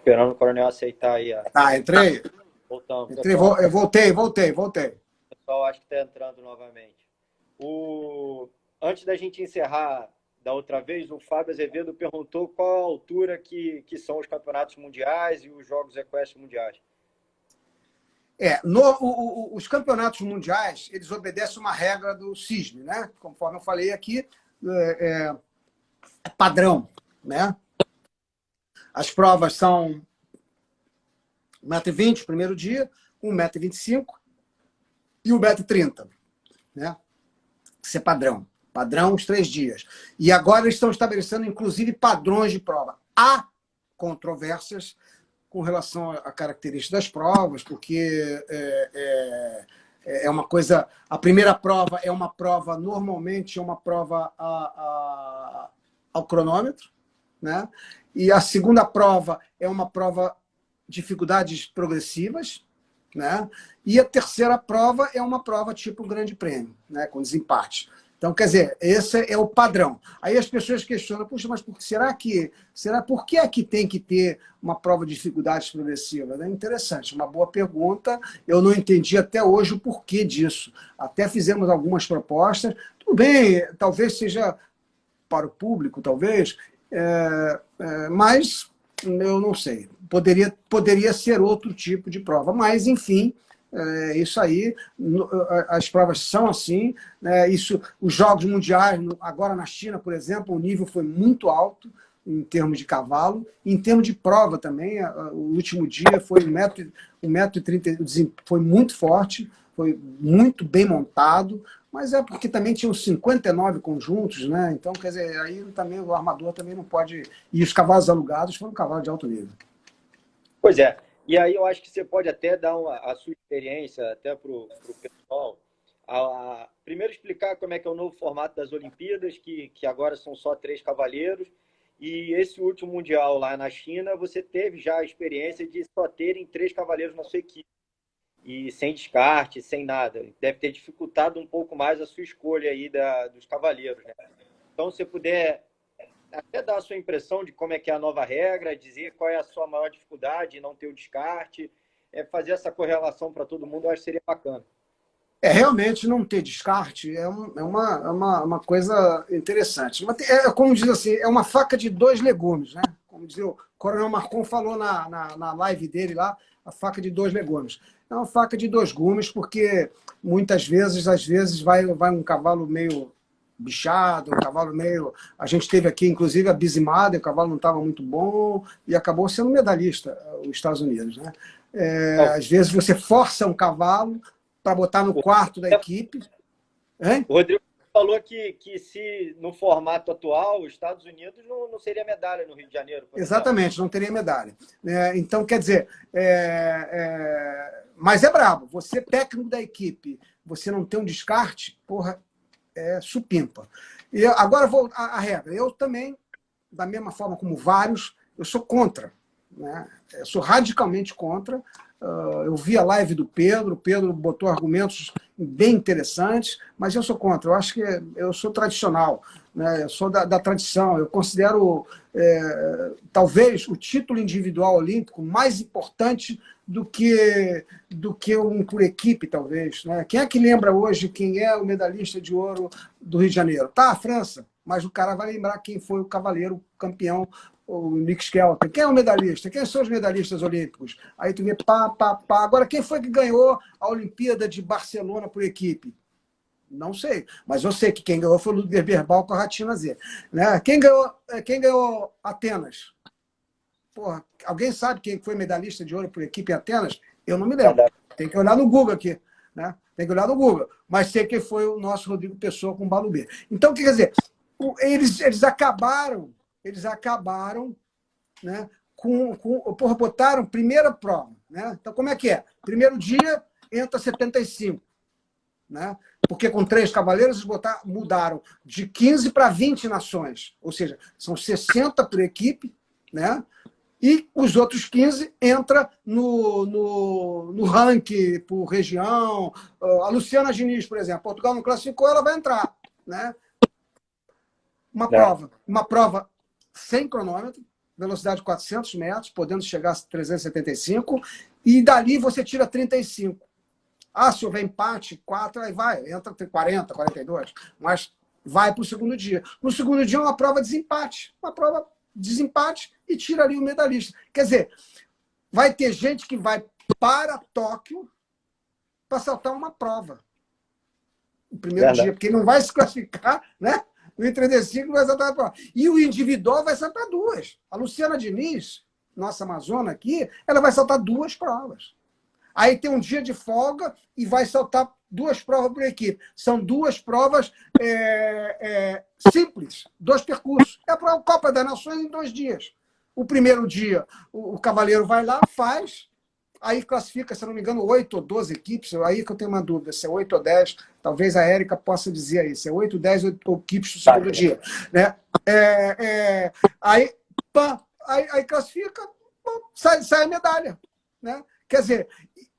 Esperando o coronel aceitar aí. Ah, entrei. Voltamos. Entrei, Pessoal, eu voltei. o pessoal acho que está entrando novamente. Antes da gente encerrar da outra vez, o Fábio Azevedo perguntou qual a altura que são os campeonatos mundiais e os jogos equestres mundiais. Os campeonatos mundiais, eles obedecem uma regra do CISM, né? Conforme eu falei aqui, é padrão, né? As provas são 1,20 m o primeiro dia, 1,25 m e 1,30 m, né? Isso é padrão. Padrão os 3 dias. E agora eles estão estabelecendo, inclusive, padrões de prova. Há controvérsias com relação à característica das provas, porque é uma coisa... A primeira prova é uma prova, normalmente, é uma prova ao cronômetro, né? E a segunda prova é uma prova de dificuldades progressivas, né? E a terceira prova é uma prova tipo Grande Prêmio, né? Com desempate. Então, quer dizer, esse é o padrão. Aí as pessoas questionam, puxa, mas por que é que tem que ter uma prova de dificuldades progressivas? É interessante, uma boa pergunta. Eu não entendi até hoje o porquê disso. Até fizemos algumas propostas. Tudo bem, talvez seja para o público, talvez, mas eu não sei. Poderia ser outro tipo de prova, mas, enfim... isso aí, as provas são assim, né? Os Jogos Mundiais, agora na China, por exemplo, o nível foi muito alto em termos de cavalo, em termos de prova também, o último dia foi 1,30 m, foi muito forte, foi muito bem montado, mas é porque também tinham 59 conjuntos, né? Então, quer dizer, aí também o armador também não pode... E os cavalos alugados foram cavalos de alto nível. Pois é. E aí eu acho que você pode até dar a sua experiência até para o pessoal. Primeiro explicar como é que é o novo formato das Olimpíadas, que agora são só 3 cavaleiros. E esse último Mundial lá na China, você teve já a experiência de só terem 3 cavaleiros na sua equipe. E sem descarte, sem nada. Deve ter dificultado um pouco mais a sua escolha aí dos cavaleiros, né? Então, se você puder até dar a sua impressão de como é que é a nova regra, dizer qual é a sua maior dificuldade, não ter o descarte, fazer essa correlação para todo mundo, eu acho que seria bacana. Realmente não ter descarte uma coisa interessante. Mas como diz assim, é uma faca de 2 legumes, né? Como diz o Coronel Marcon falou na live dele lá, a faca de 2 legumes. É uma faca de 2 gumes, porque muitas vezes, às vezes, vai um cavalo meio bichado, um cavalo meio... A gente teve aqui, inclusive, a Bizimada, o cavalo não estava muito bom, e acabou sendo medalhista, os Estados Unidos, né? Às vezes você força um cavalo para botar no quarto da equipe. Hein? O Rodrigo falou que se no formato atual, os Estados Unidos não seria medalha no Rio de Janeiro. Exatamente, não teria medalha. Então, quer dizer, mas é brabo. Você, técnico da equipe, você não tem um descarte, porra, supimpa. E agora vou à regra. Eu também, da mesma forma como vários, eu sou contra. Né? Eu sou radicalmente contra. Eu vi a live do Pedro, o Pedro botou argumentos bem interessantes, mas eu sou contra. Eu acho que eu sou tradicional, né? Eu sou da tradição. Eu considero, talvez, o título individual olímpico mais importante do que um por equipe, talvez. Né? Quem é que lembra hoje quem é o medalhista de ouro do Rio de Janeiro? Tá, a França, mas o cara vai lembrar quem foi o cavaleiro campeão, o Nick Skelton. Quem é o medalhista? Quem são os medalhistas olímpicos? Aí tu vê pá. Agora, quem foi que ganhou a Olimpíada de Barcelona por equipe? Não sei, mas eu sei que quem ganhou foi o Ludwig Berbal com a Ratina Z. Né? Quem ganhou Atenas? Porra, alguém sabe quem foi medalhista de ouro por equipe em Atenas? Eu não me lembro. Tem que olhar no Google aqui. Né? Tem que olhar no Google. Mas sei que foi o nosso Rodrigo Pessoa com o Balubê. Então, quer dizer, eles acabaram, né, botaram primeira prova. Né? Então, como é que é? Primeiro dia, entra 75. Né? Porque com 3 cavaleiros, eles mudaram de 15 para 20 nações. Ou seja, são 60 por equipe, né? E os outros 15 entram no ranking por região. A Luciana Diniz, por exemplo, Portugal não classificou, ela vai entrar. Né? Uma prova sem cronômetro, velocidade de 400 metros, podendo chegar a 375, e dali você tira 35. Ah, se houver empate, 4, aí vai, entra 40, 42, mas vai para o segundo dia. No segundo dia é uma prova de desempate, e tira ali o medalhista. Quer dizer, vai ter gente que vai para Tóquio para saltar uma prova. O primeiro dia, porque não vai se classificar, né? O I-35 vai saltar uma prova. E o individual vai saltar 2. A Luciana Diniz, nossa amazona aqui, ela vai saltar 2 provas. Aí tem um dia de folga e vai saltar 2 provas por equipe. São 2 provas simples, 2 percursos. É a Copa das Nações em 2 dias. O primeiro dia, o cavaleiro vai lá, faz, aí classifica, se não me engano, 8 ou 12 equipes. Aí que eu tenho uma dúvida, se é 8 ou 10, talvez a Érica possa dizer aí, se é 8, 10 equipes no segundo dia. Né? Aí classifica, bom, sai a medalha. Né? Quer dizer,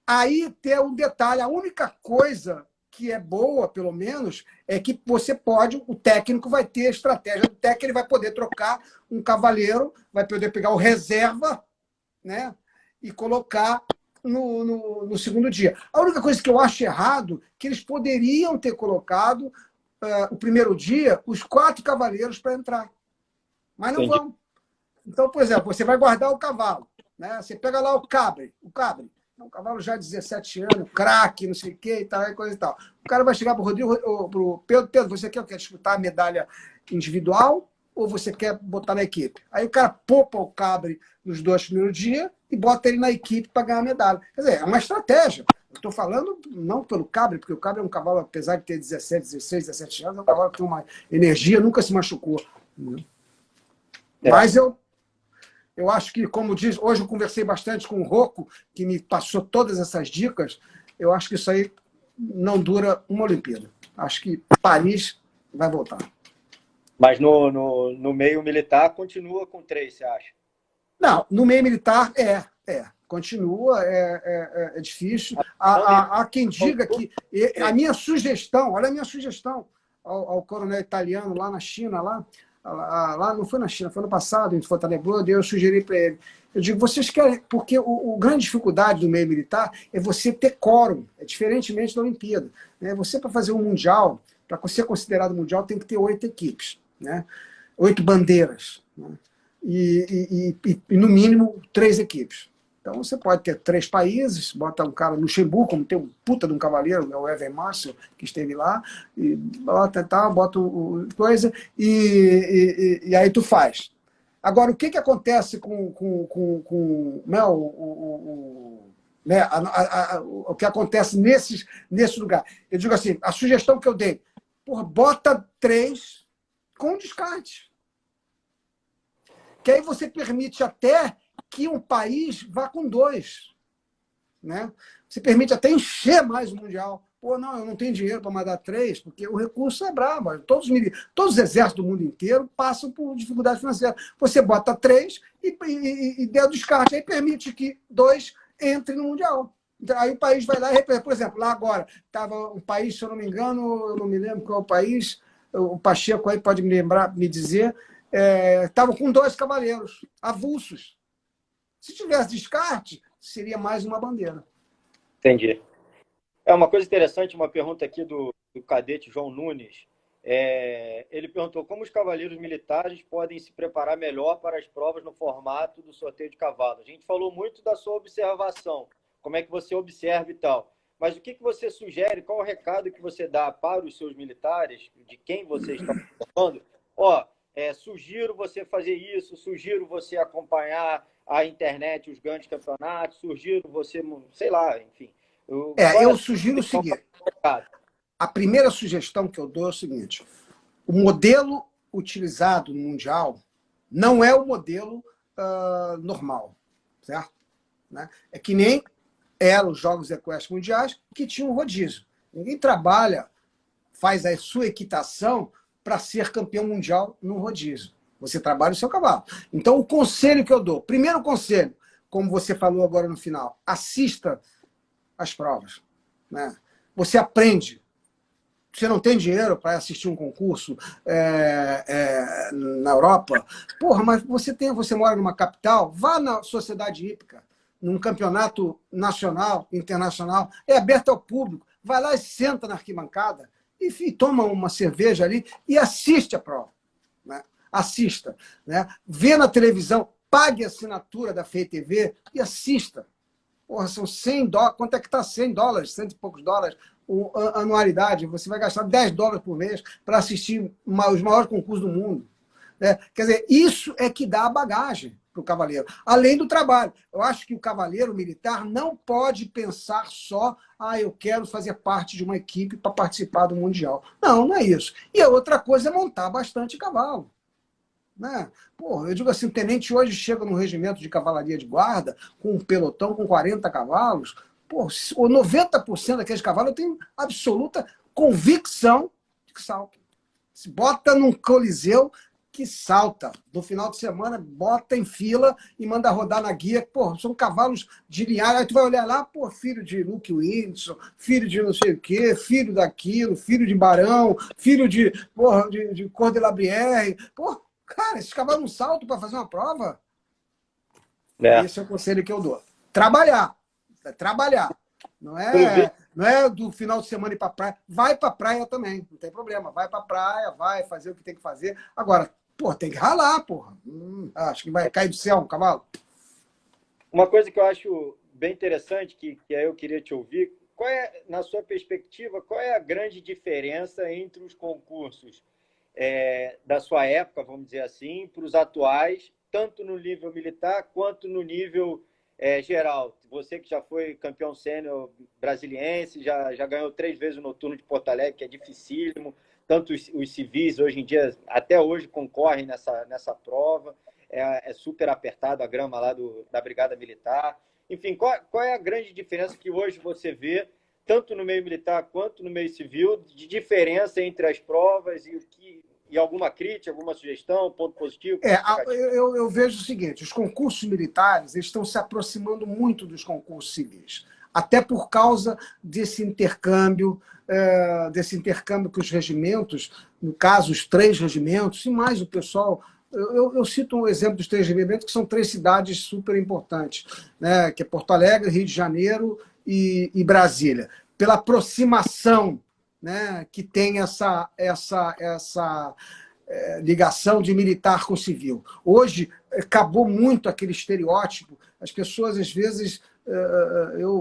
aí tem um detalhe, a única coisa que é boa, pelo menos, é que você pode, o técnico vai ter a estratégia do técnico, ele vai poder trocar um cavaleiro, vai poder pegar o reserva, né, e colocar no segundo dia. A única coisa que eu acho errado é que eles poderiam ter colocado o primeiro dia os 4 cavaleiros para entrar, mas não vão. Então, por exemplo, você vai guardar o cavalo, né? Você pega lá o cabre. Um cavalo já de 17 anos, craque, não sei o que e tal, coisa e tal. O cara vai chegar para o Rodrigo, pro Pedro, você quer disputar a medalha individual ou você quer botar na equipe? Aí o cara poupa o cabre nos 2 primeiros dias e bota ele na equipe para ganhar a medalha. Quer dizer, é uma estratégia. Eu estou falando não pelo cabre, porque o cabre é um cavalo, apesar de ter 17, 16, 17 anos, é um cavalo que tem uma energia, nunca se machucou. Mas eu acho que, como diz, hoje eu conversei bastante com o Rocco, que me passou todas essas dicas, eu acho que isso aí não dura uma Olimpíada. Acho que Paris vai voltar. Mas no meio militar continua com 3, você acha? Não, no meio militar continua, é difícil. Há quem diga que... A minha sugestão, olha a minha sugestão ao coronel italiano lá na China, lá não foi na China, foi no passado, em Fontainebleau, eu sugeri para ele. Eu digo, vocês querem... Porque a grande dificuldade do meio militar é você ter quórum, diferentemente da Olimpíada. Né? Você, para fazer um mundial, para ser considerado mundial, tem que ter 8 equipes, né? 8 bandeiras, né? E, no mínimo, 3 equipes. Então, você pode ter 3 países, bota um cara no Luxemburgo, como tem um puta de um cavaleiro, o Evan Marshall, que esteve lá, e bota coisa, e aí tu faz. Agora, o que acontece né, o que acontece nesse lugar? Eu digo assim, a sugestão que eu dei, bota 3 com descarte. Que aí você permite até que um país vá com 2. Né? Você permite até encher mais o Mundial. Não, eu não tenho dinheiro para mandar 3, porque o recurso é brabo. Todos os exércitos do mundo inteiro passam por dificuldade financeira. Você bota 3 e der o descarte. Aí permite que 2 entrem no Mundial. Então, aí o país vai lá e representa. Por exemplo, lá agora, estava um país, se eu não me engano, eu não me lembro qual é o país, o Pacheco aí pode me dizer, estavam com 2 cavaleiros avulsos. Se tivesse descarte, seria mais uma bandeira. Entendi. Uma coisa interessante, uma pergunta aqui do cadete João Nunes. Ele perguntou como os cavaleiros militares podem se preparar melhor para as provas no formato do sorteio de cavalo. A gente falou muito da sua observação, como é que você observa e tal. Mas o que você sugere, qual o recado que você dá para os seus militares, de quem você está falando? Sugiro você fazer isso, sugiro você acompanhar a internet, os grandes campeonatos, sugiro você, sei lá, enfim. Eu sugiro o seguinte, a primeira sugestão que eu dou é o seguinte, o modelo utilizado no Mundial não é o modelo normal, certo? Né? É que nem eram os Jogos Equestres Mundiais que tinham um rodízio. Ninguém trabalha, faz a sua equitação para ser campeão mundial no rodízio. Você trabalha o seu cavalo. Então, o conselho que eu dou, primeiro conselho, como você falou agora no final, assista às provas. Né? Você aprende você não tem dinheiro para assistir um concurso na Europa, porra, mas você mora numa capital, vá na Sociedade Hípica, num campeonato nacional, internacional, é aberto ao público, vai lá e senta na arquibancada e toma uma cerveja ali e assiste a prova. Né? Assista. Né? Vê na televisão, pague a assinatura da FEI TV e assista. Porra, são $100. Quanto é que está $100? Cento e poucos dólares. Anualidade. Você vai gastar $10 por mês para assistir os maiores concursos do mundo. Né? Quer dizer, isso é que dá a bagagem para o cavaleiro. Além do trabalho. Eu acho que o cavaleiro militar não pode pensar só eu quero fazer parte de uma equipe para participar do Mundial. Não, não é isso. E a outra coisa é montar bastante cavalo. Né? Pô, eu digo assim, o tenente hoje chega no regimento de cavalaria de guarda com um pelotão com 40 cavalos, pô, 90% daqueles cavalos eu tenho absoluta convicção de que saltam. Se bota num coliseu que salta. No final de semana, bota em fila e manda rodar na guia. Pô, são cavalos de linhagem. Aí tu vai olhar lá, pô, filho de Luke Wilson, filho de não sei o quê, filho daquilo, filho de Barão, filho de Cor de Labrière. Pô, cara, esses cavalos não saltam para fazer uma prova? Esse é o conselho que eu dou. Trabalhar. É trabalhar. Não é do final de semana ir para praia. Vai para praia também, não tem problema. Vai para praia, vai fazer o que tem que fazer. Agora, pô, tem que ralar, porra. Acho que vai cair do céu um cavalo. Uma coisa que eu acho bem interessante, que aí eu queria te ouvir, qual é, na sua perspectiva, qual é a grande diferença entre os concursos da sua época, vamos dizer assim, para os atuais, tanto no nível militar quanto no nível geral? Você que já foi campeão sênior brasiliense, já ganhou 3 vezes o noturno de Porto Alegre, que é dificílimo, tanto os civis hoje em dia, até hoje, concorrem nessa prova, é super apertado a grama lá da Brigada Militar. Enfim, qual é a grande diferença que hoje você vê, tanto no meio militar quanto no meio civil, de diferença entre as provas e alguma crítica, alguma sugestão, ponto positivo? Eu vejo o seguinte, os concursos militares eles estão se aproximando muito dos concursos civis, até por causa desse intercâmbio que os regimentos, no caso, os 3 regimentos, e mais o pessoal... Eu cito um exemplo dos 3 regimentos, que são 3 cidades super importantes, né, que é Porto Alegre, Rio de Janeiro e Brasília. Pela aproximação, né, que tem essa ligação de militar com civil. Hoje, acabou muito aquele estereótipo. As pessoas, às vezes,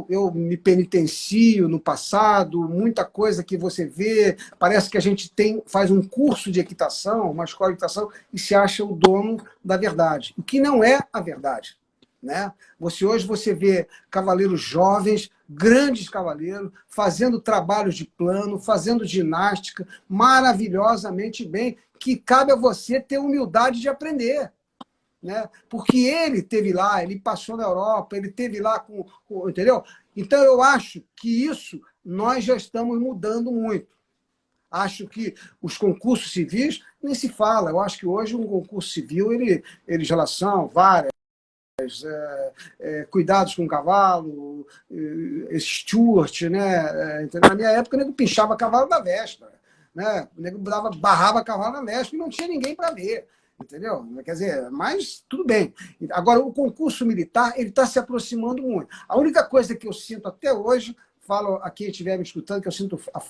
eu me penitencio no passado, muita coisa que você vê, parece que a gente faz um curso de equitação, uma escola de equitação, e se acha o dono da verdade, o que não é a verdade. Né? Hoje você vê cavaleiros jovens, grandes cavaleiros, fazendo trabalhos de plano, fazendo ginástica maravilhosamente bem, que cabe a você ter humildade de aprender. Né? Porque ele teve lá, ele passou na Europa, ele teve lá entendeu? Então eu acho que isso nós já estamos mudando muito. Acho que os concursos civis nem se fala. Eu acho que hoje um concurso civil ele já são várias. Cuidados com o cavalo, Stuart, né? Na minha época, o nego pinchava cavalo na véspera, né? O nego barrava cavalo na véspera e não tinha ninguém para ver, entendeu? Quer dizer, mas tudo bem. Agora, o concurso militar ele está se aproximando muito. A única coisa que eu sinto até hoje, falo a quem estiver me escutando, que eu sinto a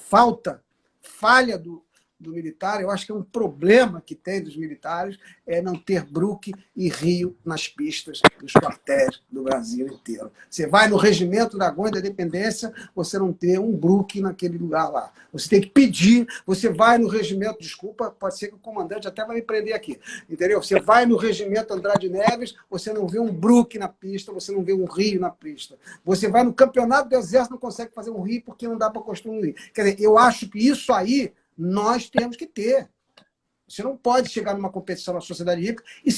falha do militar, eu acho que é um problema que tem dos militares é não ter Brook e Rio nas pistas dos quartéis do Brasil inteiro. Você vai no regimento da Gonda da Independência, você não tem um Brook naquele lugar lá. Você tem que pedir, você vai no regimento, desculpa, pode ser que o comandante até vai me prender aqui, entendeu? Você vai no regimento Andrade Neves, você não vê um Brook na pista, você não vê um Rio na pista. Você vai no campeonato do Exército, não consegue fazer um Rio porque não dá para construir um Rio. Quer dizer, eu acho que isso aí nós temos que ter. Você não pode chegar numa competição na sociedade hípica e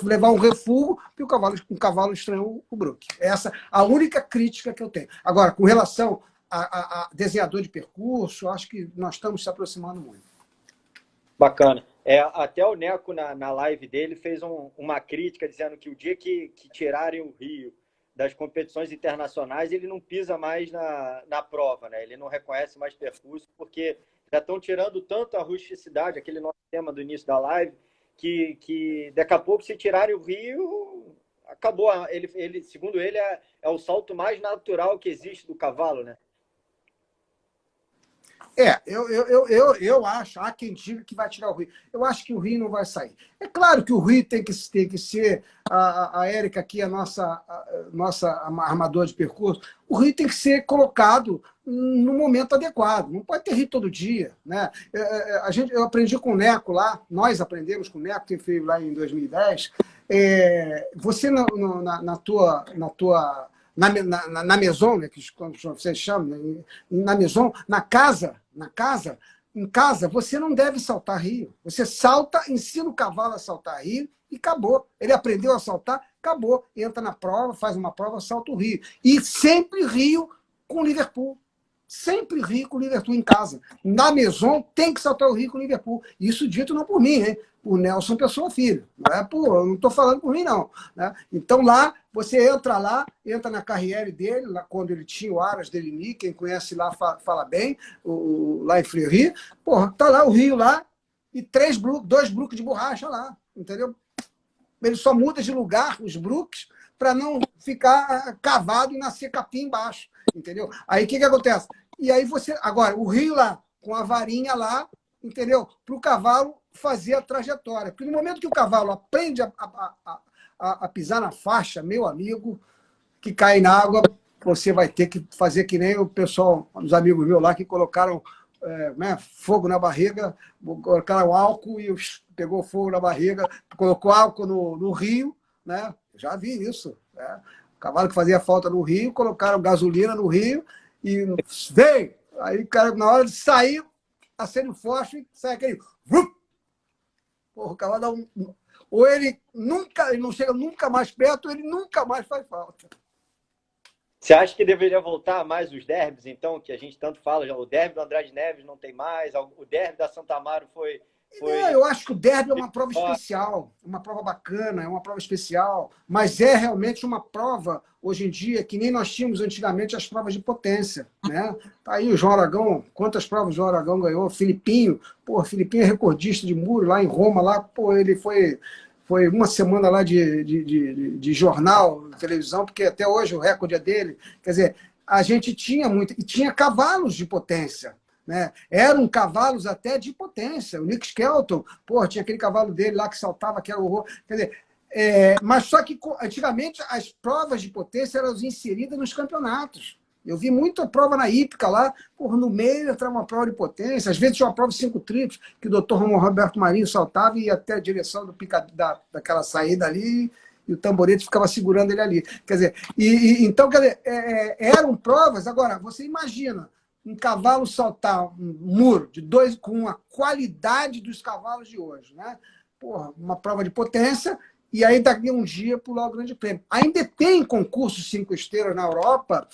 levar um refúgio porque um cavalo estranhou o Brook. Essa a única crítica que eu tenho. Agora, com relação a desenhador de percurso, acho que nós estamos se aproximando muito. Bacana. Até o Neco, na live dele, fez uma crítica dizendo que o dia que tirarem o Rio das competições internacionais, ele não pisa mais na prova, né? Ele não reconhece mais percurso, porque já estão tirando tanto a rusticidade, aquele nosso tema do início da live, que daqui a pouco, se tirarem o Rio, acabou. Segundo ele, é o salto mais natural que existe do cavalo, né? Eu acho, há quem diga que vai tirar o Rio. Eu acho que o Rio não vai sair. É claro que o Rio tem que ser, a Érica aqui, nossa armadora de percurso, o Rio tem que ser colocado no momento adequado. Não pode ter Rio todo dia. Né? Eu aprendi com o Neco lá, nós aprendemos com o Neco, que fez lá em 2010. Você na tua na maison, né, que vocês chamam, na maison, em casa, você não deve saltar rio. Você salta, ensina o cavalo a saltar rio e acabou. Ele aprendeu a saltar, acabou. Entra na prova, faz uma prova, salta o rio. E sempre rio com Liverpool. Sempre rio com Liverpool em casa. Na maison tem que saltar o rio com Liverpool. Isso dito não por mim, hein? Por Nelson Pessoa Filho. Eu não estou falando por mim, não. Né? Então lá, você entra na carreira dele, lá, quando ele tinha o Aras Deligny, quem conhece lá fala bem, lá em Fleury. Porra, tá lá o rio lá e 2 brooks de borracha lá. Entendeu? Ele só muda de lugar, os brooks, para não ficar cavado e nascer capim embaixo. Entendeu? Aí o que acontece? E aí você. Agora, o rio lá, com a varinha lá, entendeu? Para o cavalo fazer a trajetória. Porque no momento que o cavalo aprende a pisar na faixa, meu amigo, que cai na água, você vai ter que fazer que nem o pessoal, os amigos meus lá, que colocaram fogo na barriga, colocaram álcool e pegou fogo na barriga, colocou álcool no rio, né? Já vi isso. Né? O cavalo que fazia falta no rio, colocaram gasolina no rio e veio. Aí o cara, na hora de sair, acende o fósforo e sai aquele... Porra, o cavalo dá ou ele não chega nunca mais perto, ou ele nunca mais faz falta. Você acha que deveria voltar mais os derbys, então, que a gente tanto fala? Já, o derby do Andrade Neves não tem mais, o derby da Santa Amaro foi... Eu acho que o derby é uma prova especial, uma prova bacana, é uma prova especial, mas é realmente uma prova, hoje em dia, que nem nós tínhamos antigamente as provas de potência. Né? Tá aí o João Aragão, quantas provas o João Aragão ganhou? Filipinho, Filipinho é recordista de muro lá em Roma, lá, ele foi uma semana lá de jornal, televisão, porque até hoje o recorde é dele. Quer dizer, a gente tinha muito, e tinha cavalos de potência. Né? Eram cavalos até de potência. O Nick Skelton, tinha aquele cavalo dele lá que saltava, que era horror. Quer dizer, mas só que antigamente as provas de potência eram inseridas nos campeonatos. Eu vi muita prova na hípica lá, no meio entrava uma prova de potência, às vezes tinha uma prova de 5 triplos, que o doutor Roberto Marinho saltava e ia até a direção daquela saída ali, e o tamborete ficava segurando ele ali. Quer dizer, então, eram provas. Agora, você imagina um cavalo saltar um muro de 2 com a qualidade dos cavalos de hoje, né? Uma prova de potência, e aí daqui a um dia pular o Grande Prêmio. Ainda tem concurso 5 estrelas na Europa,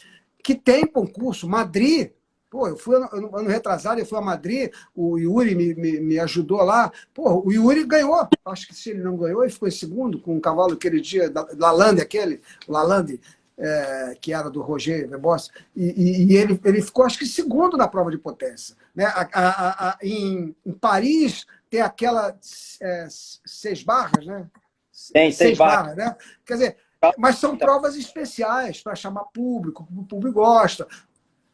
que tem concurso. Madrid, eu fui ano retrasado, eu fui a Madrid, o Yuri me ajudou lá. O Yuri ganhou. Acho que se ele não ganhou, ele ficou em segundo, com um cavalo aquele dia, Lalande, o Lalande, que era do Roger Debossi, e ele ficou, acho que, segundo na prova de potência. Né? Em Paris tem aquela 6 barras, né? Tem 6 barras. Né? Quer dizer, mas são provas especiais para chamar público, o público gosta.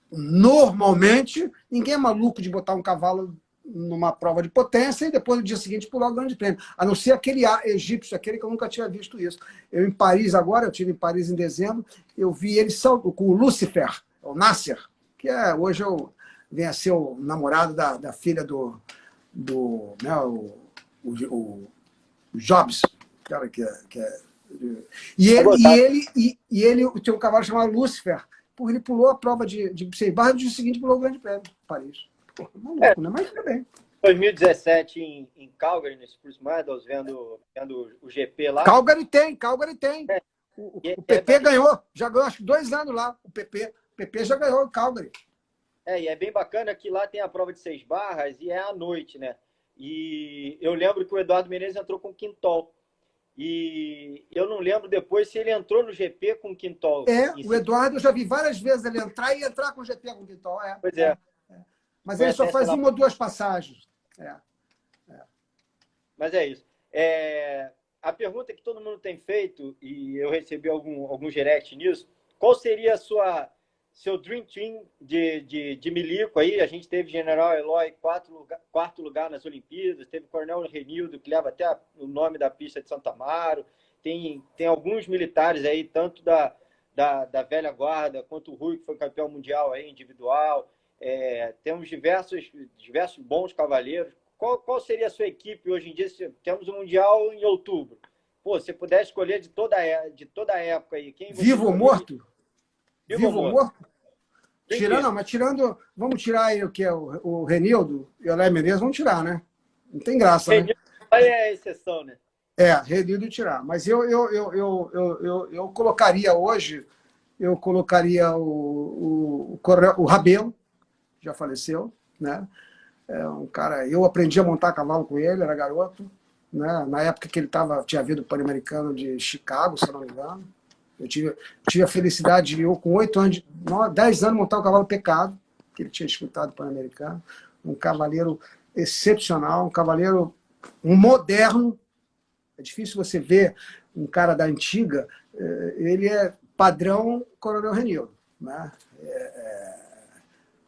Normalmente, ninguém é maluco de botar um cavalo numa prova de potência e depois no dia seguinte pular o Grande Prêmio. A não ser aquele egípcio, aquele que eu nunca tinha visto isso. Eu em Paris agora, eu estive em Paris em dezembro, eu vi ele com o Lucifer, o Nasser, que hoje vem a ser o namorado da filha do né, o Jobs, cara que é e ele tem um cavalo chamado Lucifer. Ele pulou a prova de 6 barras e no dia seguinte pulou o Grande Prêmio de Paris. Maluco, né? Mas tudo bem. 2017 em Calgary, no Spruce Meadows, vendo o GP lá. Calgary tem. O PP ganhou, já ganhou acho que 2 anos lá. O PP já ganhou o Calgary. E é bem bacana que lá tem a prova de 6 barras e é à noite, né? E eu lembro que o Eduardo Menezes entrou com quintol. E eu não lembro depois se ele entrou no GP com quintol. O Eduardo, eu já vi várias vezes ele entrar com o GP com quintol. Pois é. Mas foi ele só até, faz sei lá, uma ou duas passagens. É. mas é isso. A pergunta que todo mundo tem feito, e eu recebi algum direct nisso, qual seria seu Dream Team de milico aí? A gente teve General Eloy, quarto lugar nas Olimpíadas, teve Coronel Renildo, que leva até o nome da pista de Santa Amaro, tem alguns militares aí, tanto da velha guarda, quanto o Rui, que foi campeão mundial aí, individual. Temos diversos bons cavaleiros. Qual seria a sua equipe hoje em dia? Temos o Mundial em outubro. Pô, se você puder escolher de toda a época aí, quem você Vivo ou escolheria? morto? Vivo ou Vivo ou morto? morto? Tirando, não, mas tirando. Vamos tirar aí o que é o Renildo e o Eloy Menezes, vamos tirar, né? Não tem graça, né? Aí é a exceção, né? Renildo tirar. Mas eu colocaria hoje, eu colocaria o Rabelo, já faleceu, né? É um cara, eu aprendi a montar cavalo com ele, era garoto, né? Na época que ele tinha vindo o Pan-Americano de Chicago, se eu não me engano. Eu tive a felicidade de eu, com 8 anos, 10 anos, montar o cavalo Pecado, que ele tinha disputado o Pan-Americano. Um cavaleiro excepcional, um moderno. É difícil você ver um cara da antiga, ele é padrão Coronel Renildo, né?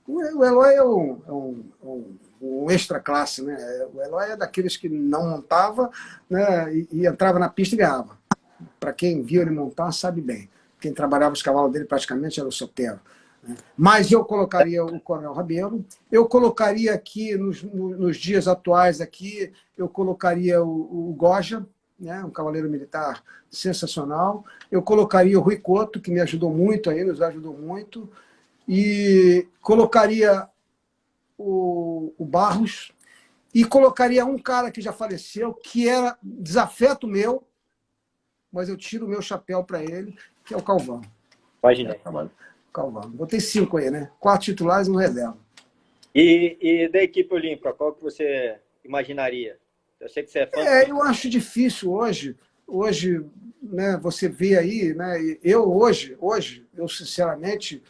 O Eloy é um extra classe, né? O Eloy é daqueles que não montava, né? E entrava na pista e ganhava. Para quem viu ele montar, sabe bem. Quem trabalhava os cavalos dele praticamente era o Sotero. Né? Mas eu colocaria o Coronel Rabelo, eu colocaria aqui, nos dias atuais aqui, eu colocaria o Goja, né? Um cavaleiro militar sensacional. Eu colocaria o Rui Couto, que me ajudou muito aí, nos ajudou muito. E colocaria o Barros, e colocaria um cara que já faleceu, que era desafeto meu, mas eu tiro o meu chapéu para ele, que é o Calvão. Imaginei. Calvão. Botei 5 aí, né? 4 titulares e um reserva. E da equipe olímpica, qual que você imaginaria? Eu sei que você é fã. Eu acho difícil hoje. Hoje, né, você vê aí, né? Hoje, eu sinceramente,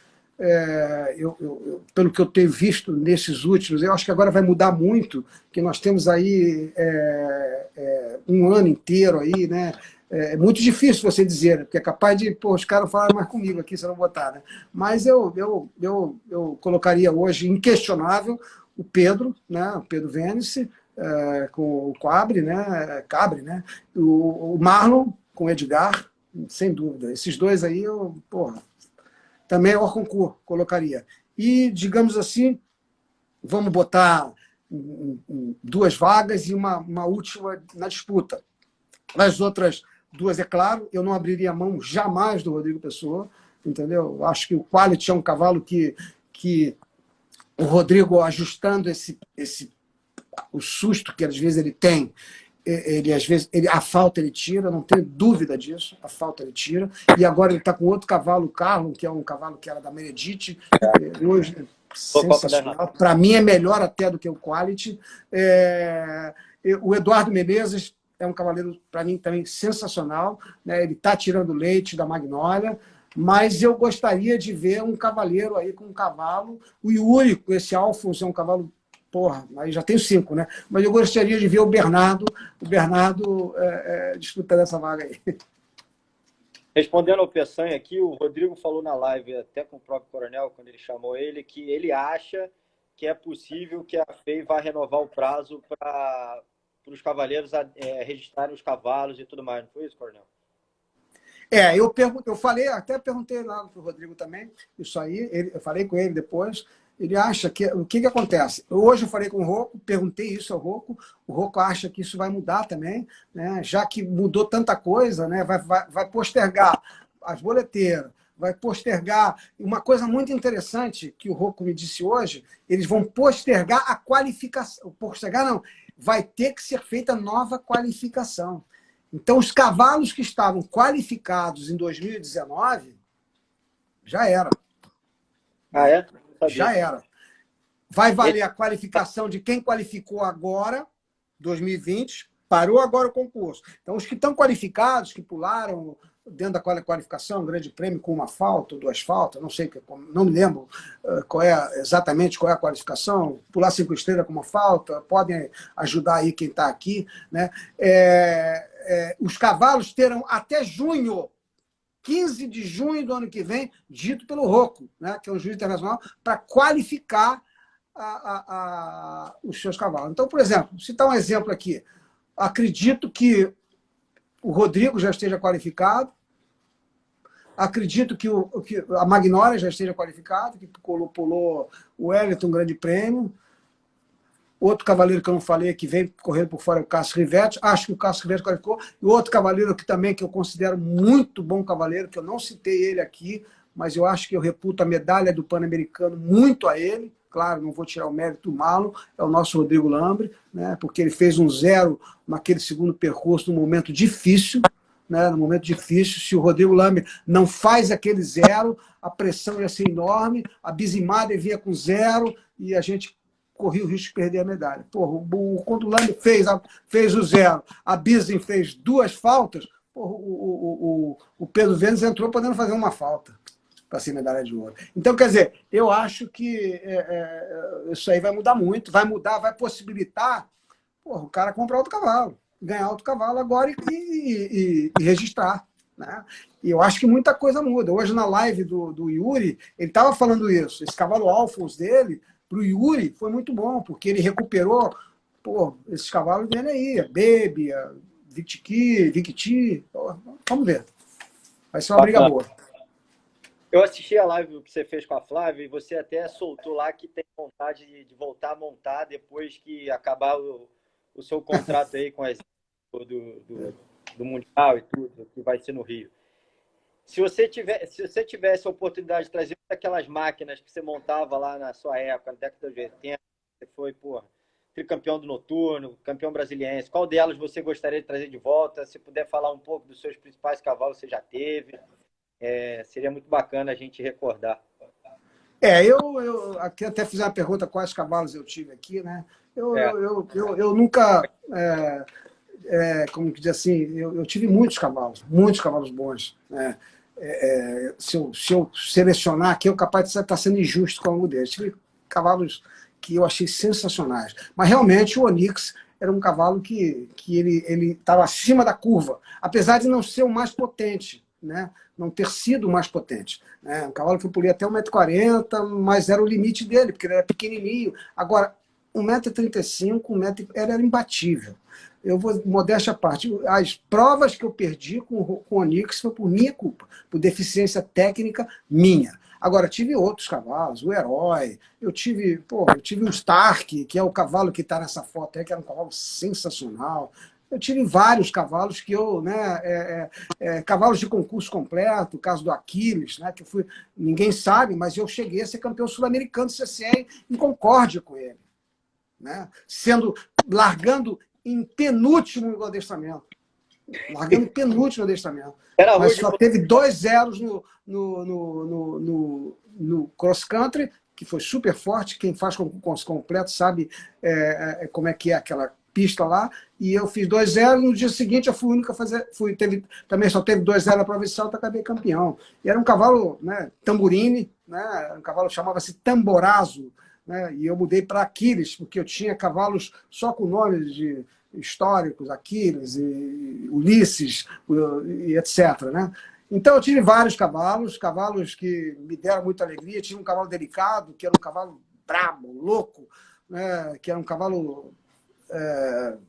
pelo que eu tenho visto nesses últimos, eu acho que agora vai mudar muito, que nós temos aí um ano inteiro aí, né? É muito difícil você dizer, porque é capaz de, os caras falaram mais comigo aqui se eu não botar, né? Mas eu colocaria hoje, inquestionável, o Pedro, né? O Pedro Vênice, com o Cabre, né? O Marlon com o Edgar, sem dúvida. Esses dois aí, também o concurso colocaria. E, digamos assim, vamos botar 2 vagas e uma última na disputa. As outras 2, é claro, eu não abriria mão jamais do Rodrigo Pessoa, entendeu? Acho que o Quality é um cavalo que o Rodrigo, ajustando o susto que às vezes ele tem, a falta ele tira, não tenho dúvida disso, a falta ele tira. E agora ele está com outro cavalo, o Carlon, que é um cavalo que era da Meredith, hoje sensacional. Para mim é melhor até do que o Quality. O Eduardo Menezes é um cavaleiro, para mim, também sensacional, né? Ele está tirando leite da Magnólia, mas eu gostaria de ver um cavaleiro aí com um cavalo. O Yuri, esse Alfonso, é um cavalo, aí já tenho 5, né? Mas eu gostaria de ver o Bernardo disputando essa vaga aí. Respondendo ao Peçanha aqui, o Rodrigo falou na live, até com o próprio Coronel, quando ele chamou ele, que ele acha que é possível que a FEI vá renovar o prazo para os cavaleiros registrarem os cavalos e tudo mais. Não foi isso, Coronel? Eu falei, até perguntei lá para o Rodrigo também, isso aí, eu falei com ele depois. Ele acha que... O que acontece? Hoje eu falei com o Rocco, perguntei isso ao Rocco, o Rocco acha que isso vai mudar também, né? Já que mudou tanta coisa, né? Vai postergar as boleteiras, vai postergar... Uma coisa muito interessante que o Rocco me disse hoje, eles vão postergar a qualificação. Postergar não, vai ter que ser feita nova qualificação. Então, os cavalos que estavam qualificados em 2019, já era. Ah, é? Já era. Vai valer a qualificação de quem qualificou agora, 2020, parou agora o concurso. Então, os que estão qualificados, que pularam dentro da qualificação, um grande prêmio com uma falta, 2 faltas, não sei, não me lembro exatamente qual é a qualificação, pular 5 estrelas com uma falta, podem ajudar aí quem está aqui, né? Os cavalos terão até junho, 15 de junho do ano que vem, dito pelo Rocco, né, que é um juiz internacional, para qualificar os seus cavalos. Então, por exemplo, citar um exemplo aqui, acredito que o Rodrigo já esteja qualificado, acredito que a Magnólia já esteja qualificada, que pulou o Wellington, um grande prêmio. Outro cavaleiro que eu não falei, que vem correndo por fora, é o Cássio Rivetti. Acho que o Cássio Rivetti qualificou. E outro cavaleiro que também, que eu considero muito bom cavaleiro, que eu não citei ele aqui, mas eu acho que eu reputo a medalha do Pan-Americano muito a ele. Claro, não vou tirar o mérito do Malo, é o nosso Rodrigo Lambre, né, porque ele fez um 0 naquele segundo percurso, num momento difícil, né, no momento difícil. Se o Rodrigo Lambre não faz aquele 0, a pressão ia ser enorme, a Bizimada vinha com 0 e a gente corria o risco de perder a medalha. Porra, quando o Lambre fez o 0, a Bizim fez 2 faltas, porra, o Pedro Vênus entrou podendo fazer uma falta para ser medalha de ouro. Então, quer dizer, eu acho que isso aí vai mudar muito, vai possibilitar, porra, o cara comprar outro cavalo, ganhar outro cavalo agora e registrar, né? E eu acho que muita coisa muda. Hoje, na live do Yuri, ele estava falando isso. Esse cavalo Alphonse dele, para o Yuri, foi muito bom, porque ele recuperou, pô, esses cavalos dele aí, a Baby, a Victi. Vamos ver. Vai ser uma briga boa. Eu assisti a live que você fez com a Flávia e você até soltou lá que tem vontade de voltar a montar depois que acabar o seu contrato aí com as do Mundial e tudo, que vai ser no Rio. Se você tivesse a oportunidade de trazer aquelas máquinas que você montava lá na sua época, na década de 80, você foi, porra, tricampeão do noturno, campeão brasiliense, qual delas você gostaria de trazer de volta? Se puder falar um pouco dos seus principais cavalos que você já teve, seria muito bacana a gente recordar. Eu aqui até fiz uma pergunta quais cavalos eu tive aqui, né? Eu nunca, como que diz assim, eu tive muitos cavalos bons, né? Se eu selecionar aqui, eu capaz de estar sendo injusto com algum deles. Tive cavalos que eu achei sensacionais. Mas realmente o Onyx era um cavalo que ele estava acima da curva, apesar de não ser o mais potente, né? Não ter sido o mais potente. Né? Um cavalo que eu pulei até 1,40 m, mas era o limite dele, porque ele era pequenininho. Agora, 1,35 m, ele era imbatível. Eu vou, modéstia à parte, as provas que eu perdi com o Onyx foi por minha culpa, por deficiência técnica minha. Agora, tive outros cavalos, o Herói, eu tive o Stark, que é o cavalo que está nessa foto aí, que era um cavalo sensacional. Eu tive vários cavalos que eu, né, cavalos de concurso completo, o caso do Aquiles, né, que eu fui, ninguém sabe, mas eu cheguei a ser campeão sul-americano de CCR em Concórdia com ele, né, largando em penúltimo no adestramento. Largando penúltimo no adestramento. Mas só teve 2 zeros no cross-country, que foi super forte. Quem faz concurso completo sabe como é que é aquela pista lá. E eu fiz 2 zeros. No dia seguinte, eu fui o único a fazer. Também só teve 2 zeros na prova de salto, acabei campeão. E era um cavalo, né, tamburini, né, um cavalo que chamava-se Tamborazo. Né, e eu mudei para Aquiles, porque eu tinha cavalos só com nomes de históricos, Aquiles, e Ulisses, e etc. Né? Então eu tive vários cavalos que me deram muita alegria. Tive um cavalo delicado, que era um cavalo brabo, louco, né, que era um cavalo...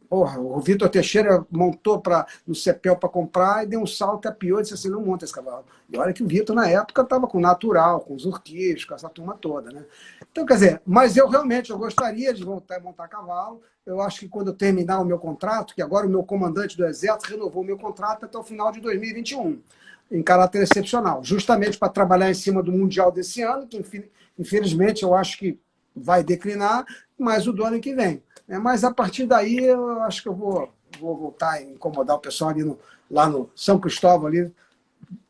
o Vitor Teixeira montou no Cepel para comprar e deu um salto, apiou e disse assim, não monta esse cavalo. E olha que o Vitor, na época, estava com o Natural, com os Urquis, com essa turma toda. Né? Então, quer dizer, mas eu realmente gostaria de voltar a montar cavalo. Eu acho que quando eu terminar o meu contrato, que agora o meu comandante do Exército renovou o meu contrato até o final de 2021, em caráter excepcional, justamente para trabalhar em cima do Mundial desse ano, que infelizmente eu acho que vai declinar, mas o do ano que vem. Mas a partir daí eu acho que eu vou voltar a incomodar o pessoal ali lá no São Cristóvão, ali,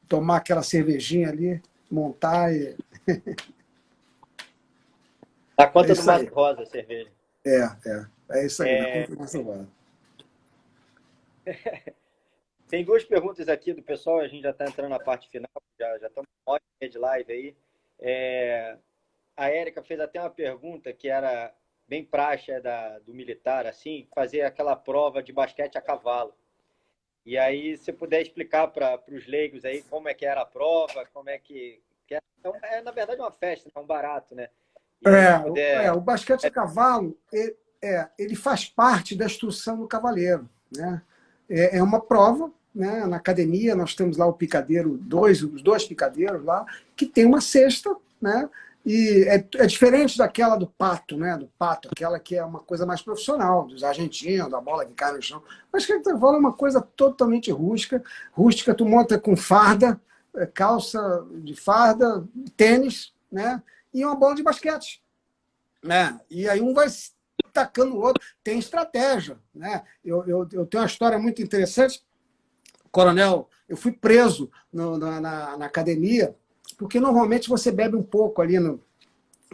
tomar aquela cervejinha ali, montar e... Na conta do Mato Rosa a cerveja. É isso aí, na conta do Mato Rosa. Tem duas perguntas aqui do pessoal, a gente já está entrando na parte final, já estamos com uma hora de live aí. A Érica fez até uma pergunta que era bem praxe do militar, assim, fazer aquela prova de basquete a cavalo. E aí, se puder explicar para os leigos aí como é que era a prova, como é que era. Então, na verdade, uma festa, é um barato, né? E aí, se puder... O basquete a cavalo, ele faz parte da instrução do cavaleiro, né? É uma prova, né? Na academia nós temos lá o picadeiro, os dois picadeiros lá, que tem uma cesta, né? E é diferente daquela do pato, né? Do pato, aquela que é uma coisa mais profissional, dos argentinos, da bola que cai no chão. Mas que a cavalo é uma coisa totalmente rústica. Rústica, tu monta com farda, calça de farda, tênis, né? E uma bola de basquete, né? E aí um vai tacando o outro. Tem estratégia, né? Eu tenho uma história muito interessante. Coronel, eu fui preso na academia, porque normalmente você bebe um pouco ali no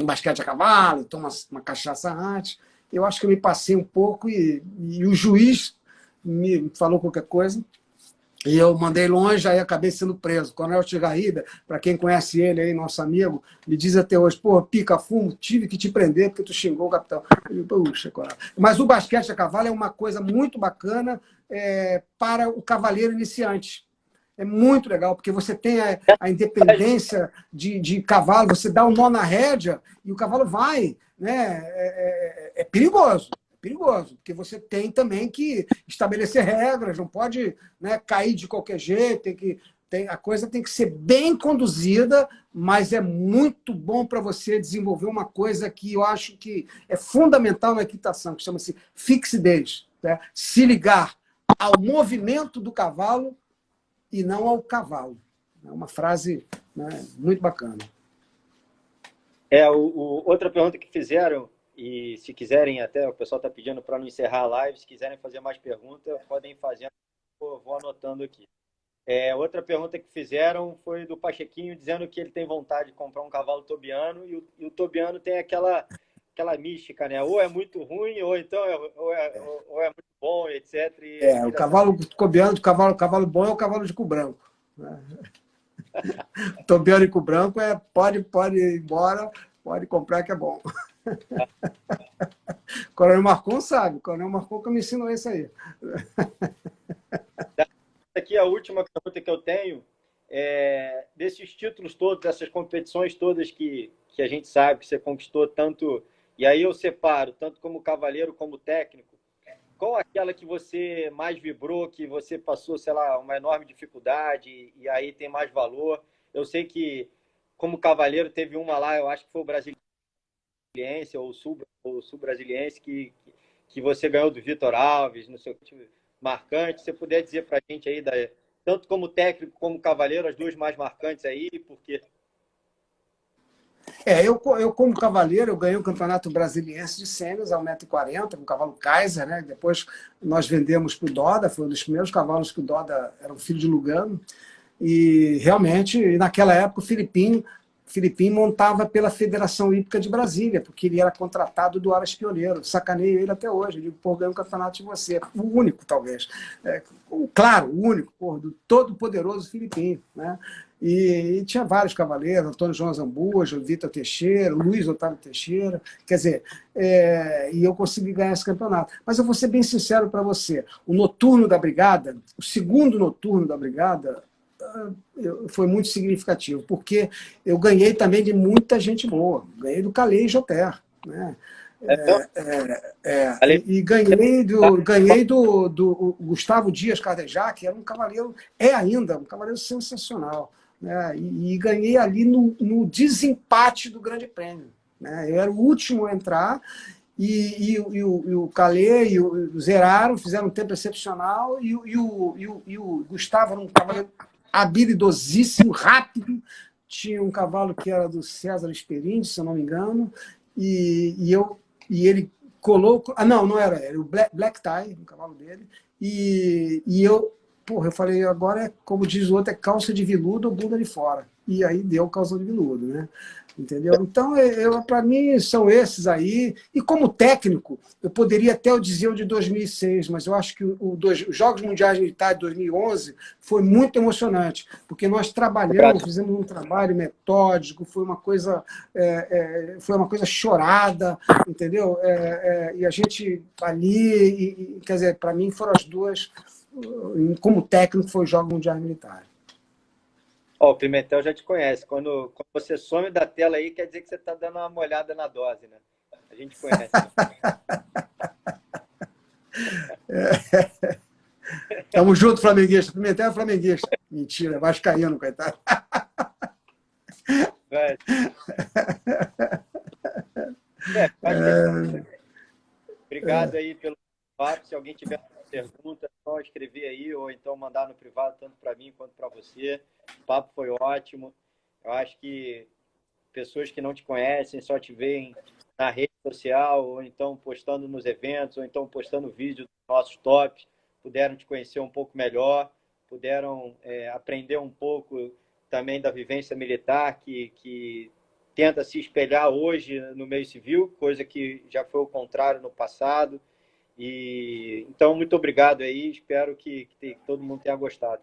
basquete a cavalo, toma uma cachaça antes. Eu acho que eu me passei um pouco e o juiz me falou qualquer coisa. E eu mandei longe, aí acabei sendo preso. O Coronel Tigarribia, para quem conhece ele aí, nosso amigo, me diz até hoje, pô, pica fumo, tive que te prender porque tu xingou o capitão. Eu, puxa, Coronel. Mas o basquete a cavalo é uma coisa muito bacana para o cavaleiro iniciante. É muito legal, porque você tem a independência de cavalo, você dá um nó na rédea e o cavalo vai, né? É perigoso. Perigoso, porque você tem também que estabelecer regras, não pode, né, cair de qualquer jeito, a coisa tem que ser bem conduzida, mas é muito bom para você desenvolver uma coisa que eu acho que é fundamental na equitação, que chama-se fixidez, né? Se ligar ao movimento do cavalo e não ao cavalo. É uma frase, né, muito bacana. Outra pergunta que fizeram, e se quiserem, até o pessoal está pedindo para não encerrar a live, se quiserem fazer mais perguntas, podem ir fazendo, vou anotando aqui. Outra pergunta que fizeram foi do Pachequinho, dizendo que ele tem vontade de comprar um cavalo tobiano, e o tobiano tem aquela mística, né? Ou é muito ruim, ou então ou é muito bom, etc. O cavalo tobiano, o cavalo bom é o cavalo de cu branco. Tobiano e cu branco pode ir embora, pode comprar que é bom. O Coronel Marcon sabe, o Coronel Marcon que me ensinou isso aí. Aqui a última pergunta que eu tenho desses títulos todos, dessas competições todas que a gente sabe que você conquistou tanto, e aí eu separo, tanto como cavaleiro como técnico, qual aquela que você mais vibrou, que você passou, sei lá, uma enorme dificuldade e aí tem mais valor? Eu sei que como cavaleiro teve uma lá, eu acho que foi o Brasiliense ou o Sul-Brasiliense que você ganhou do Vitor Alves, no seu time marcante. Se você puder dizer para a gente aí, tanto como técnico como cavaleiro, as duas mais marcantes aí, porque... Eu como cavaleiro, eu ganhei o Campeonato Brasiliense de Sêniors ao 1,40 m, com o cavalo Kaiser, né? Depois nós vendemos para o Doda, foi um dos primeiros cavalos que o Doda era um filho de Lugano. E realmente, naquela época, o Filipinho montava pela Federação Hípica de Brasília, porque ele era contratado do Aras Pioneiro. Sacaneio ele até hoje. Eu digo, pô, ganhei um campeonato de você. O único, talvez. Claro, o único, pô, do todo-poderoso Filipinho, né? E tinha vários cavaleiros, Antônio João Zambuja, Vitor Teixeira, Luiz Otávio Teixeira. Quer dizer, e eu consegui ganhar esse campeonato. Mas eu vou ser bem sincero para você. O noturno da Brigada, o segundo noturno da Brigada, foi muito significativo, porque eu ganhei também de muita gente boa. Ganhei do Calais Joter, né? E ganhei do Gustavo Dias Cardejac, que era um cavaleiro, ainda um cavaleiro sensacional, né? E ganhei ali no desempate do Grande Prêmio, né? Eu era o último a entrar, e o Calais zeraram, fizeram um tempo excepcional, e o Gustavo era um cavaleiro habilidosíssimo, rápido. Tinha um cavalo que era do César Esperindi, se eu não me engano, e ele colocou... não era o Black Tie, o cavalo dele, e eu falei, agora como diz o outro, é calça de veludo ou bunda de fora. E aí deu calça de veludo, né? Entendeu? Então, para mim, são esses aí. E como técnico, eu poderia até dizer o de 2006, mas eu acho que os Jogos Mundiais Militares de 2011 foi muito emocionante, porque nós trabalhamos, fizemos um trabalho metódico, foi uma coisa chorada, entendeu? E a gente ali, quer dizer, para mim foram as duas, como técnico, foi os Jogos Mundiais Militares. Ó, o Pimentel já te conhece. Quando você some da tela aí, quer dizer que você está dando uma molhada na dose, né? A gente conhece. Tamo junto, flamenguista. Pimentel é flamenguista. Mentira, vascaíno, coitado. Obrigado aí pelo papo. Se alguém tiver pergunta, é só escrever aí ou então mandar no privado, tanto para mim quanto para você. O papo foi ótimo. Eu acho que pessoas que não te conhecem só te veem na rede social, ou então postando nos eventos, ou então postando vídeo dos nossos tops, puderam te conhecer um pouco melhor, puderam aprender um pouco também da vivência militar, que tenta se espelhar hoje no meio civil, coisa que já foi o contrário no passado. Então, muito obrigado aí, espero que todo mundo tenha gostado.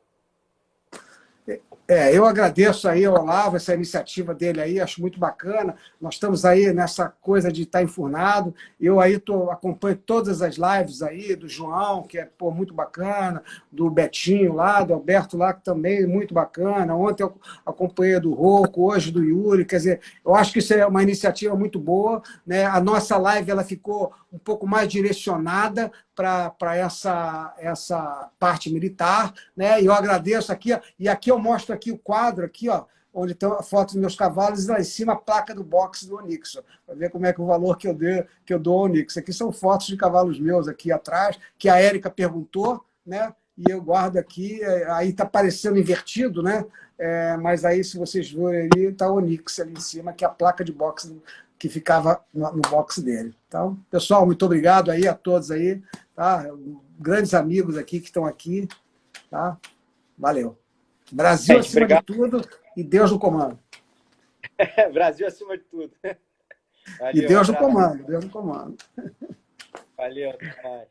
Eu agradeço aí ao Olavo, essa iniciativa dele aí, acho muito bacana. Nós estamos aí nessa coisa de estar enfurnado. Eu aí acompanho todas as lives aí, do João, que é muito bacana, do Betinho lá, do Alberto lá, que também é muito bacana. Ontem eu acompanhei do Rocco, hoje do Yuri. Quer dizer, eu acho que isso é uma iniciativa muito boa, né? A nossa live ela ficou um pouco mais direcionada para essa parte militar, né? E eu agradeço aqui, ó, e aqui eu mostro aqui o quadro aqui, ó, onde tem a foto dos meus cavalos, e lá em cima a placa do boxe do Onix, para ver como é que o valor que eu dou ao Onix. Aqui são fotos de cavalos meus aqui atrás, que a Érica perguntou, né? E eu guardo aqui, aí está parecendo invertido, né? Mas aí, se vocês verem ali, está o Onix ali em cima, que é a placa de boxe que ficava no box dele. Então, pessoal, muito obrigado aí a todos aí, tá? Grandes amigos aqui que estão aqui, tá? Valeu. Brasil acima de tudo e Deus no comando. Brasil acima de tudo. Valeu, e Deus no comando, Deus no comando. Valeu, até mais.